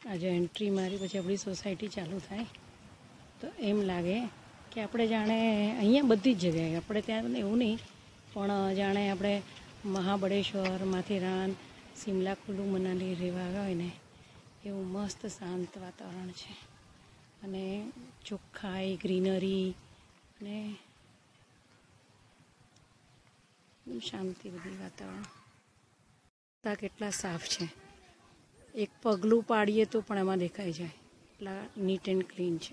આજે એન્ટ્રી મારી પછી આપણી સોસાયટી ચાલુ થાય તો એમ લાગે કે આપણે જાણે અહીંયા બધી જ જગ્યાએ આપણે ત્યાં એવું નહીં પણ જાણે આપણે મહાબળેશ્વર, માથેરાન, શિમલા, કુલ્લુ મનાલી રહેવા આવ્યા હોય ને એવું મસ્ત શાંત વાતાવરણ છે અને ચોખ્ખાઈ, ગ્રીનરી અને શાંતિ બધી વાતાવરણ. રસ્તા કેટલા સાફ છે, એક પગલું પાડીએ તો પણ એમાં દેખાઈ જાય એટલા નીટ એન્ડ ક્લીન છે.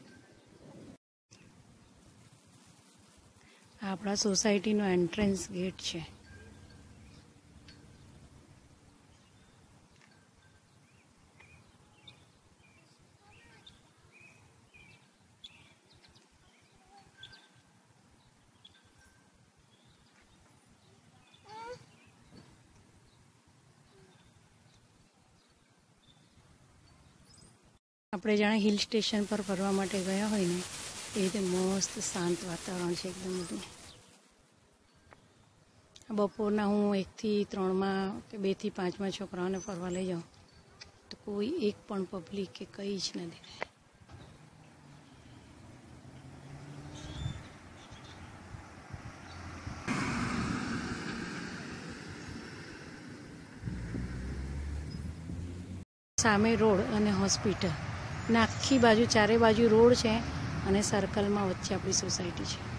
આપણા સોસાયટીનો એન્ટ્રન્સ ગેટ છે. આપણે જાણે હિલ સ્ટેશન પર ફરવા માટે ગયા હોય ને એ રીતે મસ્ત શાંત વાતાવરણ છે એકદમ બધું. બપોરના હું 1 થી 3 કે 2 થી 5 છોકરાઓને ફરવા લઈ જાઉં તો કોઈ એક પણ પબ્લિક કે કંઈ જ ન દેખાય. સામે રોડ અને હોસ્પિટલ ને આખી બાજુ ચારે બાજુ રોડ છે અને સર્કલમાં વચ્ચે આપણી સોસાયટી છે.